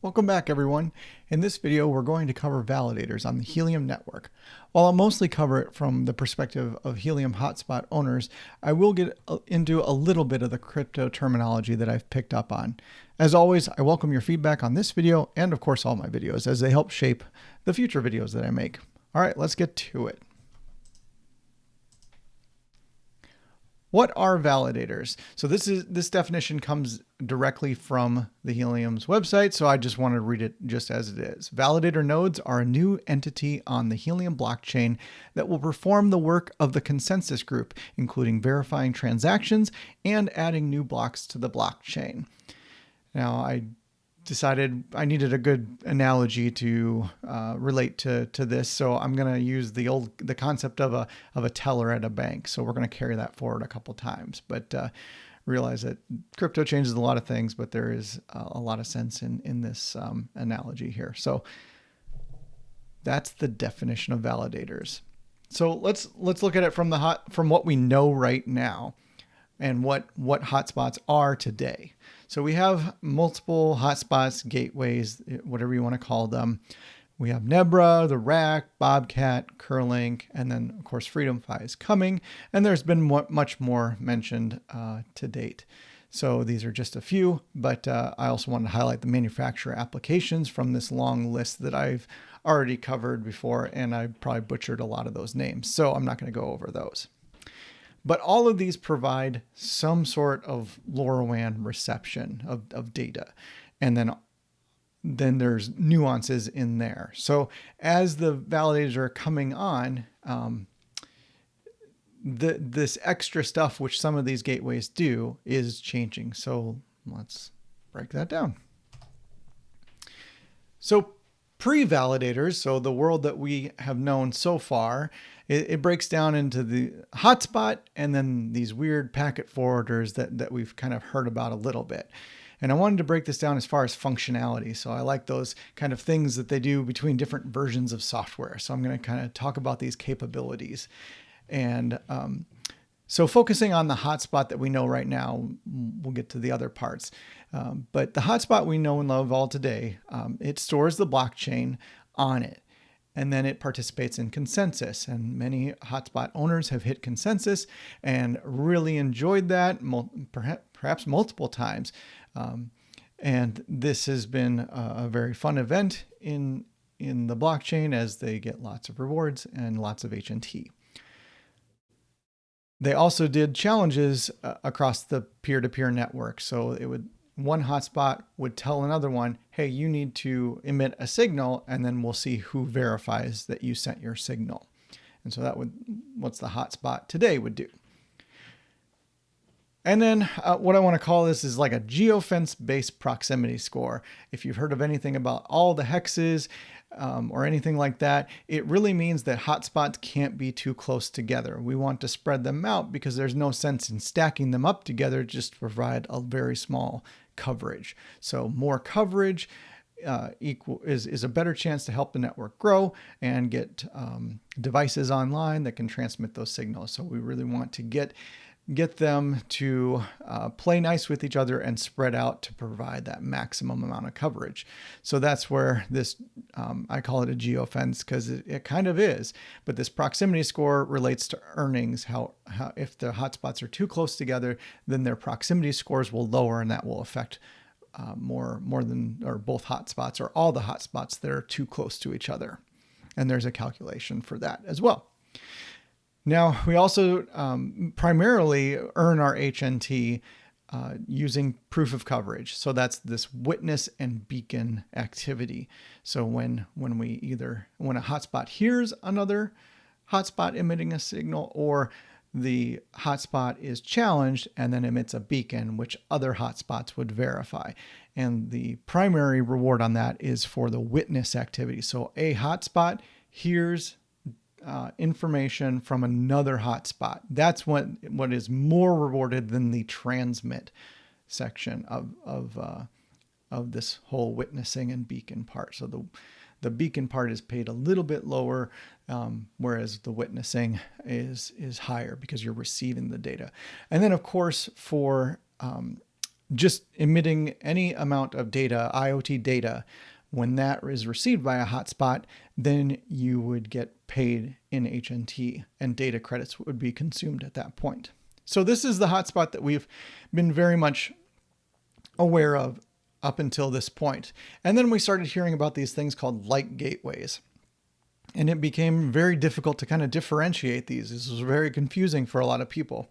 Welcome back, everyone. In this video, we're going to cover validators on the Helium Network. While I'll mostly cover it from the perspective of Helium hotspot owners, I will get into a little bit of the crypto terminology that I've picked up on. As always, I welcome your feedback on this video and, of course, all my videos, as they help shape the future videos that I make. All right, let's get to it. What are validators? So this definition comes directly from the Helium's website, so I just want to read it just as it is. Validator nodes are a new entity on the Helium blockchain that will perform the work of the consensus group, including verifying transactions and adding new blocks to the blockchain. Now, I decided I needed a good analogy to relate to this, so I'm going to use the concept of a teller at a bank. So we're going to carry that forward a couple times, but realize that crypto changes a lot of things, but there is a lot of sense in this analogy here. So that's the definition of validators. So let's look at it from what we know right now and what hotspots are today. So we have multiple hotspots, gateways, whatever you want to call them. We have Nebra, the Rack, Bobcat, Curlink, and then of course FreedomFi is coming. And there's been much more mentioned to date. So these are just a few, but I also want to highlight the manufacturer applications from this long list that I've already covered before, and I probably butchered a lot of those names. So I'm not going to go over those. But all of these provide some sort of LoRaWAN reception of data. And then there's nuances in there. So as the validators are coming on, this extra stuff which some of these gateways do is changing. So let's break that down. So pre-validators, so the world that we have known so far, it breaks down into the hotspot and then these weird packet forwarders that we've kind of heard about a little bit. And I wanted to break this down as far as functionality. So I like those kind of things that they do between different versions of software. So I'm going to kind of talk about these capabilities. And so focusing on the hotspot that we know right now, we'll get to the other parts. But the hotspot we know and love all today, it stores the blockchain on it. And then it participates in consensus. And many hotspot owners have hit consensus and really enjoyed that, perhaps multiple times. And this has been a very fun event in the blockchain as they get lots of rewards and lots of HNT. They also did challenges across the peer-to-peer network. So one hotspot would tell another one, hey, you need to emit a signal, and then we'll see who verifies that you sent your signal. And so what's the hotspot today would do. And then what I want to call this is like a geofence-based proximity score. If you've heard of anything about all the hexes or anything like that, it really means that hotspots can't be too close together. We want to spread them out because there's no sense in stacking them up together just to provide a very small coverage. So more coverage is a better chance to help the network grow and get devices online that can transmit those signals. So we really want to get them to play nice with each other and spread out to provide that maximum amount of coverage. So that's where this, I call it a geofence because it kind of is, but this proximity score relates to earnings. How if the hotspots are too close together, then their proximity scores will lower, and that will affect more than, or both hotspots or all the hotspots that are too close to each other. And there's a calculation for that as well. Now, we also primarily earn our HNT using proof of coverage. So that's this witness and beacon activity. So when a hotspot hears another hotspot emitting a signal, or the hotspot is challenged and then emits a beacon, which other hotspots would verify. And the primary reward on that is for the witness activity. So a hotspot hears information from another hotspot. That's what is more rewarded than the transmit section of this whole witnessing and beacon part. So the beacon part is paid a little bit lower, whereas the witnessing is higher because you're receiving the data. And then of course for just emitting any amount of data, IoT data, when that is received by a hotspot, then you would get paid in HNT and data credits would be consumed at that point. So this is the hotspot that we've been very much aware of up until this point. And then we started hearing about these things called light gateways. And it became very difficult to kind of differentiate these. This was very confusing for a lot of people.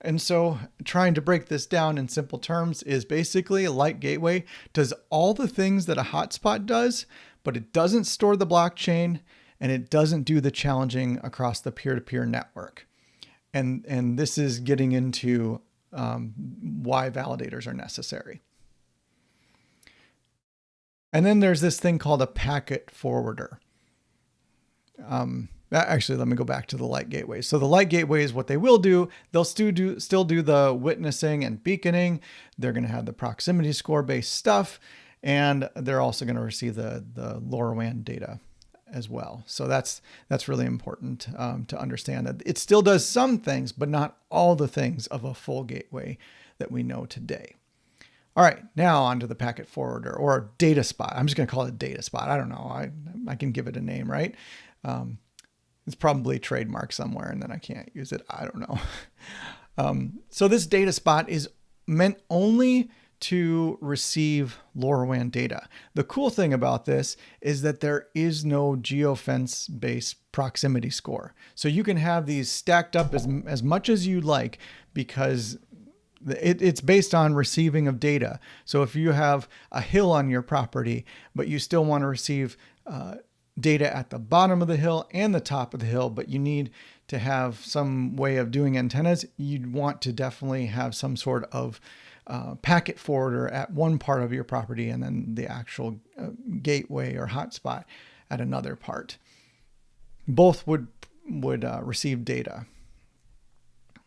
And so trying to break this down in simple terms is basically a light gateway does all the things that a hotspot does, but it doesn't store the blockchain and it doesn't do the challenging across the peer-to-peer network. And this is getting into why validators are necessary. And then there's this thing called a packet forwarder. Actually, let me go back to the light gateways. So the light gateways, what they will do, they'll still do the witnessing and beaconing. They're going to have the proximity score based stuff, and they're also going to receive the LoRaWAN data as well. So that's really important to understand that it still does some things, but not all the things of a full gateway that we know today. All right, now onto the packet forwarder or data spot. I'm just going to call it data spot. I don't know. I can give it a name, right? It's probably trademarked somewhere and then I can't use it. I don't know. So this data spot is meant only to receive LoRaWAN data. The cool thing about this is that there is no geofence-based proximity score. So you can have these stacked up as much as you like because it's based on receiving of data. So if you have a hill on your property, but you still want to receive data at the bottom of the hill and the top of the hill, but you need to have some way of doing antennas, you'd want to definitely have some sort of packet forwarder at one part of your property and then the actual gateway or hotspot at another part. Both would receive data,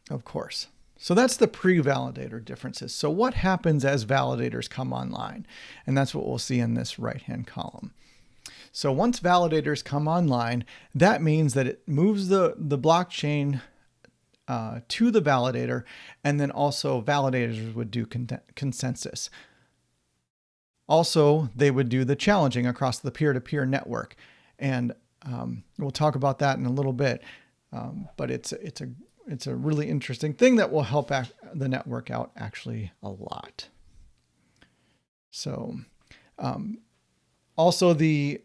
of course. So that's the pre-validator differences. So what happens as validators come online? And that's what we'll see in this right-hand column. So once validators come online, that means that it moves the blockchain to the validator, and then also validators would do consensus. Also, they would do the challenging across the peer-to-peer network. And we'll talk about that in a little bit, but it's a really interesting thing that will help the network out actually a lot. So also the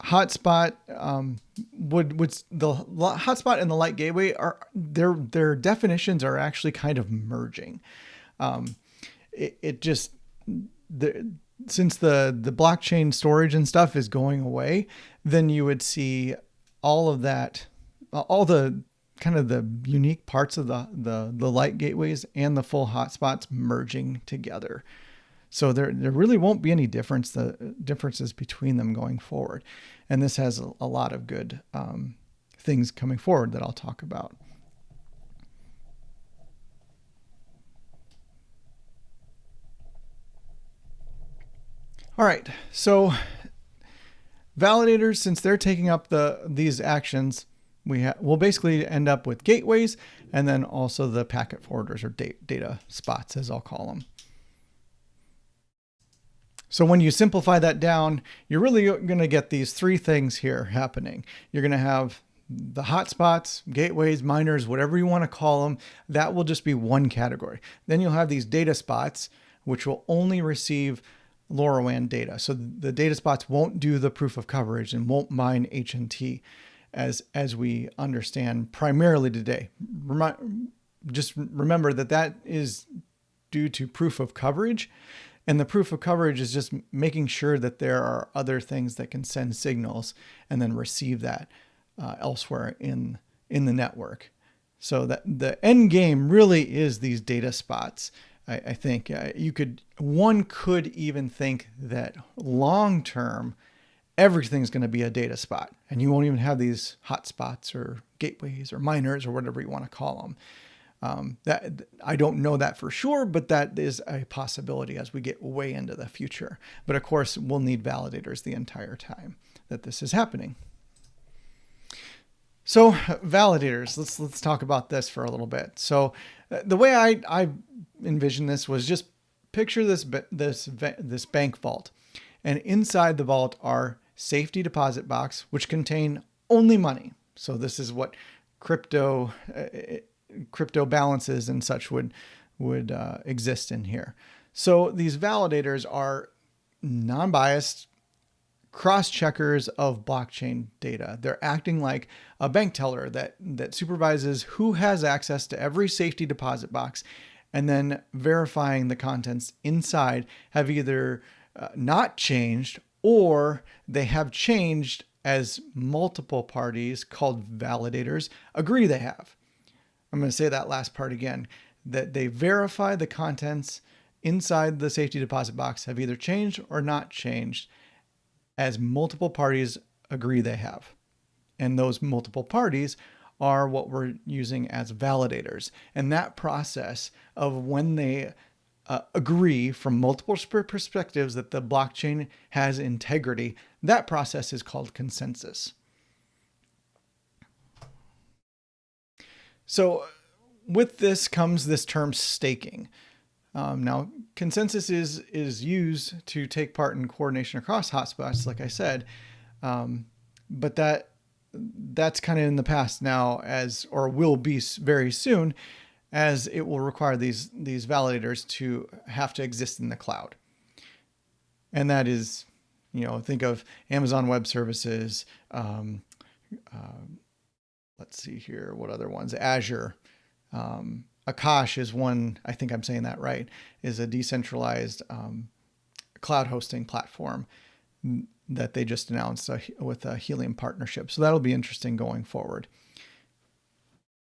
hotspot the hotspot and the light gateway are their definitions are actually kind of merging. Since the blockchain storage and stuff is going away, then you would see all of that, all the kind of the unique parts of the light gateways and the full hotspots merging together. So there really won't be any differences between them going forward. And this has a lot of good things coming forward that I'll talk about. All right, so validators, since they're taking up these actions, we'll basically end up with gateways and then also the packet forwarders or data spots, as I'll call them. So when you simplify that down, you're really going to get these three things here happening. You're going to have the hotspots, gateways, miners, whatever you want to call them. That will just be one category. Then you'll have these data spots, which will only receive LoRaWAN data. So the data spots won't do the proof of coverage and won't mine HNT as we understand primarily today. Just remember that is due to proof of coverage. And the proof of coverage is just making sure that there are other things that can send signals and then receive that elsewhere in the network. So that the end game really is these data spots. I think one could even think that long term, everything's going to be a data spot, and you won't even have these hotspots or gateways or miners or whatever you want to call them. That I don't know that for sure, but that is a possibility as we get way into the future. But of course, we'll need validators the entire time that this is happening. So validators, let's talk about this for a little bit. So the way I envision this was just picture this bank vault, and inside the vault are safety deposit box, which contain only money. So this is what crypto balances and such would exist in here. So these validators are non-biased cross-checkers of blockchain data. They're acting like a bank teller that supervises who has access to every safety deposit box, and then verifying the contents inside have either not changed, or they have changed as multiple parties called validators agree they have. I'm going to say that last part again, that they verify the contents inside the safety deposit box have either changed or not changed as multiple parties agree they have. And those multiple parties are what we're using as validators. And that process of when they agree from multiple perspectives that the blockchain has integrity, that process is called consensus. So with this comes this term staking. Now, consensus is used to take part in coordination across hotspots, like I said, but that's kind of in the past now, or will be very soon, as it will require these validators to have to exist in the cloud. And that is, think of Amazon Web Services. Let's see here, what other ones? Azure. Akash is one, I think I'm saying that right, is a decentralized cloud hosting platform that they just announced with a Helium partnership. So that'll be interesting going forward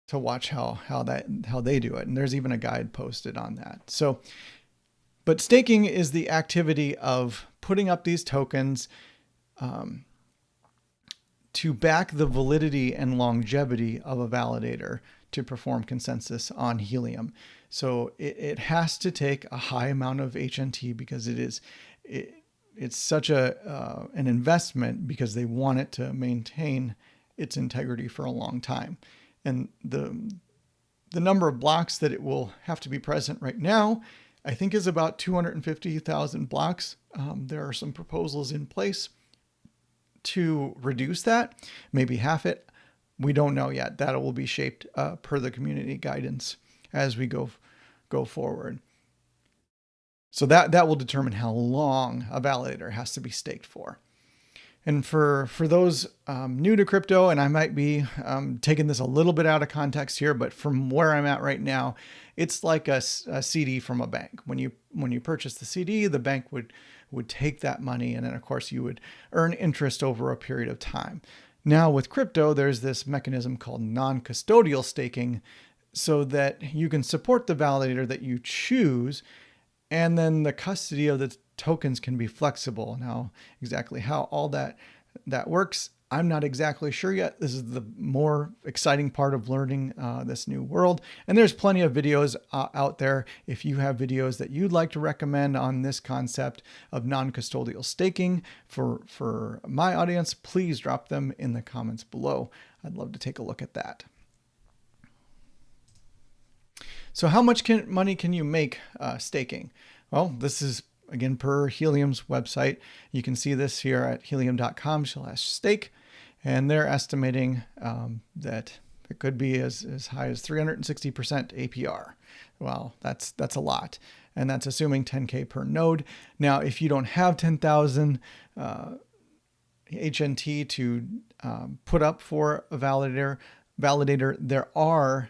to watch how they do it. And there's even a guide posted on that. So, but staking is the activity of putting up these tokens to back the validity and longevity of a validator to perform consensus on Helium. So it has to take a high amount of HNT because it's such an investment, because they want it to maintain its integrity for a long time. And the number of blocks that it will have to be present right now, I think, is about 250,000 blocks. There are some proposals in place to reduce that, maybe half it. We don't know yet. That will be shaped per the community guidance as we go forward. So that will determine how long a validator has to be staked for. And for those new to crypto, and I might be taking this a little bit out of context here, but from where I'm at right now, it's like a CD from a bank. When you purchase the CD, the bank would take that money, and then of course you would earn interest over a period of time. Now with crypto, there's this mechanism called non-custodial staking, so that you can support the validator that you choose, and then the custody of the tokens can be flexible. Now, exactly how all that works, I'm not exactly sure yet. This is the more exciting part of learning this new world. And there's plenty of videos out there. If you have videos that you'd like to recommend on this concept of non-custodial staking for my audience, please drop them in the comments below. I'd love to take a look at that. So how much money can you make staking? Well, this is, again, per Helium's website. You can see this here at helium.com/stake. And they're estimating that it could be as high as 360% APR. Well, that's a lot. And that's assuming 10K per node. Now, if you don't have 10,000 HNT to put up for a validator, there are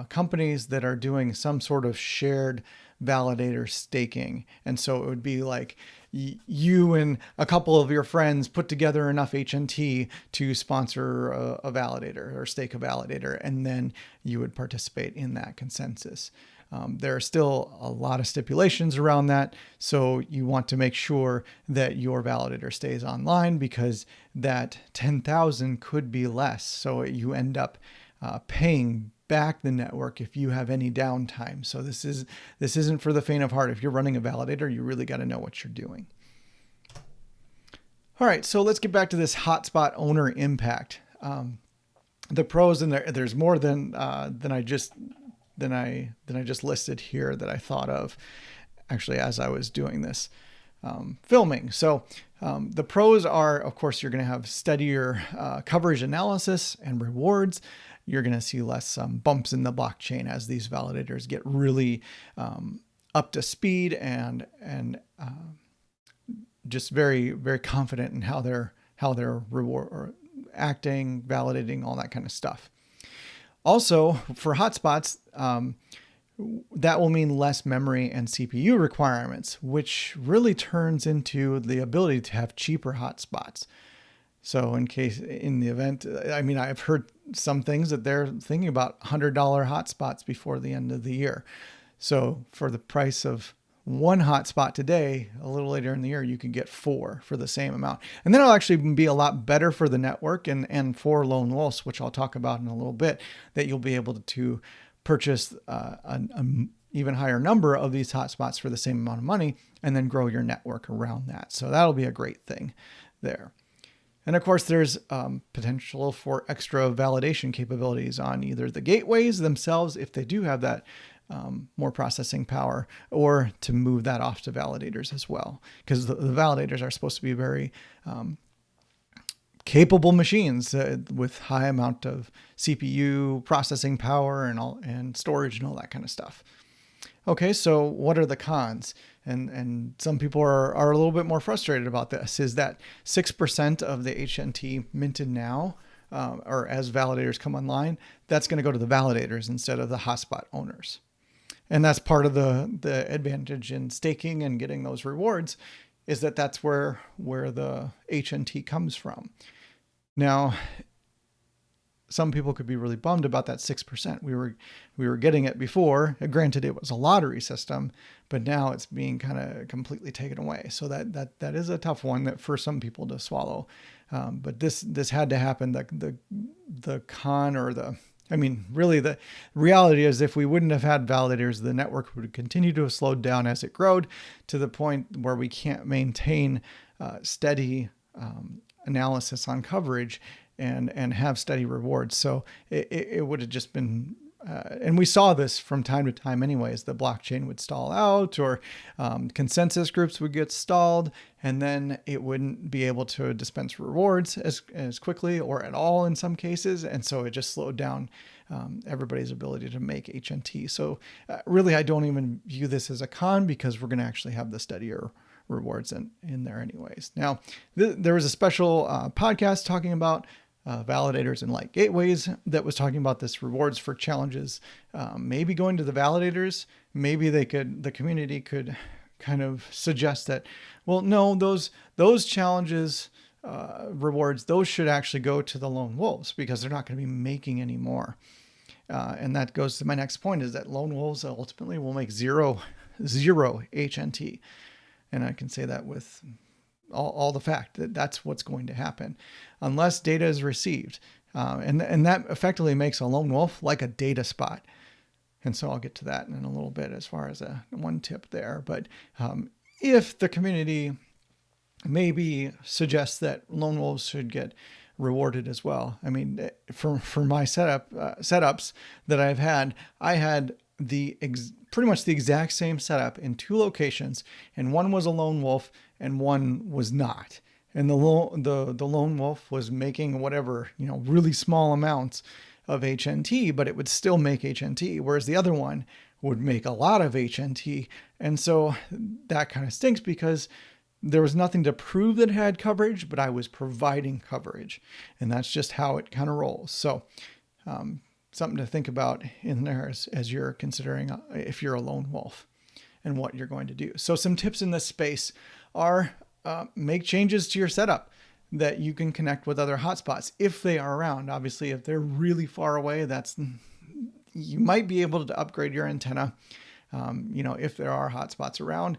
companies that are doing some sort of shared validator staking. And so it would be like you and a couple of your friends put together enough HNT to sponsor a validator or stake a validator, and then you would participate in that consensus. There are still a lot of stipulations around that, so you want to make sure that your validator stays online, because that 10,000 could be less. So you end up paying back the network if you have any downtime. So this isn't for the faint of heart. If you're running a validator, you really got to know what you're doing. All right, so let's get back to this hotspot owner impact. The pros, and there's more than I just than I just listed here that I thought of actually as I was doing this filming. So the pros are, of course, you're going to have steadier coverage analysis and rewards. You're going to see less bumps in the blockchain as these validators get really up to speed and just very, very confident in how they're reward or acting, validating, all that kind of stuff. Also, for hotspots, that will mean less memory and CPU requirements, which really turns into the ability to have cheaper hotspots. So in the event, I mean, I've heard some things that they're thinking about $100 hotspots before the end of the year. So for the price of one hotspot today, a little later in the year, you can get 4 for the same amount. And then it'll actually be a lot better for the network and for lone wolves, which I'll talk about in a little bit, that you'll be able to purchase an even higher number of these hotspots for the same amount of money and then grow your network around that. So that'll be a great thing there. And of course, there's potential for extra validation capabilities on either the gateways themselves, if they do have that more processing power, or to move that off to validators as well. Because the validators are supposed to be very capable machines with high amount of CPU processing power and storage and all that kind of stuff. Okay, so what are the cons? And some people are a little bit more frustrated about this, is that 6% of the HNT minted now, or as validators come online, that's going to go to the validators instead of the hotspot owners. And that's part of the advantage in staking and getting those rewards, is that that's where the HNT comes from. Now, some people could be really bummed about that 6%. We were getting it before. Granted, it was a lottery system, but now it's being kind of completely taken away. So that is a tough one that for some people to swallow. But this had to happen. The con, or really the reality is, if we wouldn't have had validators, the network would continue to slow down as it growed to the point where we can't maintain steady analysis on coverage and have steady rewards. So it would have just been, and we saw this from time to time anyways, the blockchain would stall out, or consensus groups would get stalled, and then it wouldn't be able to dispense rewards as quickly or at all in some cases. And so it just slowed down everybody's ability to make HNT. So really, I don't even view this as a con, because we're going to actually have the steadier rewards in there anyways. Now, there was a special podcast talking about validators and light gateways that was talking about this rewards for challenges, maybe going to the validators. Maybe the community could kind of suggest that, well, no, those challenges, rewards, those should actually go to the lone wolves, because they're not going to be making any more. And that goes to my next point, is that lone wolves ultimately will make zero HNT. And I can say that with all the fact that that's what's going to happen unless data is received. And that effectively makes a lone wolf like a data spot. And so I'll get to that in a little bit as far as one tip there. But if the community maybe suggests that lone wolves should get rewarded as well. I mean, for my setups that I've had, I had pretty much the exact same setup in 2 locations, and one was a lone wolf and one was not. And the lone wolf was making whatever, really small amounts of HNT, but it would still make HNT, whereas the other one would make a lot of HNT. And so that kind of stinks, because there was nothing to prove that it had coverage, but I was providing coverage, and that's just how it kind of rolls. So something to think about in there as you're considering if you're a lone wolf and what you're going to do. So some tips in this space are make changes to your setup that you can connect with other hotspots if they are around. Obviously, if they're really far away, you might be able to upgrade your antenna. If there are hotspots around,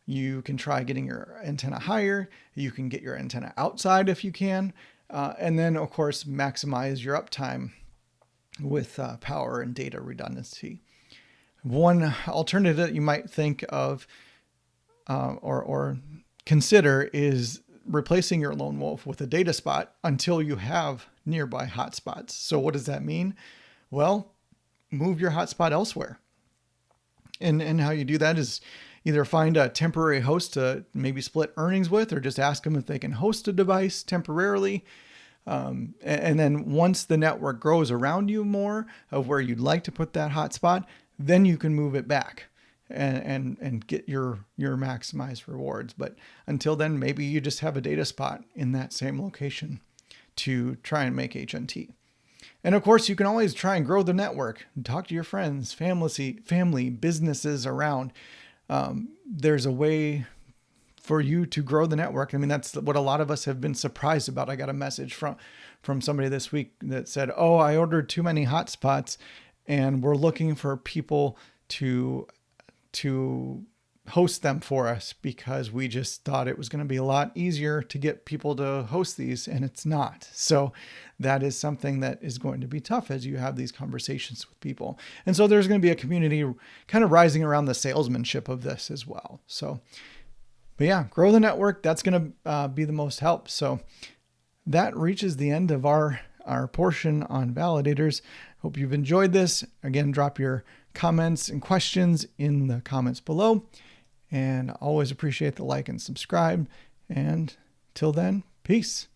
you can try getting your antenna higher. You can get your antenna outside if you can. And then, of course, maximize your uptime with power and data redundancy. One alternative that you might think of or consider is replacing your lone wolf with a data spot until you have nearby hotspots. So what does that mean? Well, move your hotspot elsewhere. And how you do that is either find a temporary host to maybe split earnings with, or just ask them if they can host a device temporarily. And then once the network grows around you more of where you'd like to put that hotspot, then you can move it back and get your maximized rewards. But until then, maybe you just have a data spot in that same location to try and make HNT. And of course, you can always try and grow the network. Talk to your friends, family, businesses around. There's a way for you to grow the network. I mean, that's what a lot of us have been surprised about. I got a message from somebody this week that said, "Oh, I ordered too many hotspots, and we're looking for people to host them for us because we just thought it was going to be a lot easier to get people to host these, and it's not." So that is something that is going to be tough as you have these conversations with people. And so there's going to be a community kind of rising around the salesmanship of this as well. So, but yeah, grow the network. That's going to be the most help. So that reaches the end of our portion on validators. Hope you've enjoyed this. Again, drop your comments and questions in the comments below. And always appreciate the like and subscribe. And till then, peace.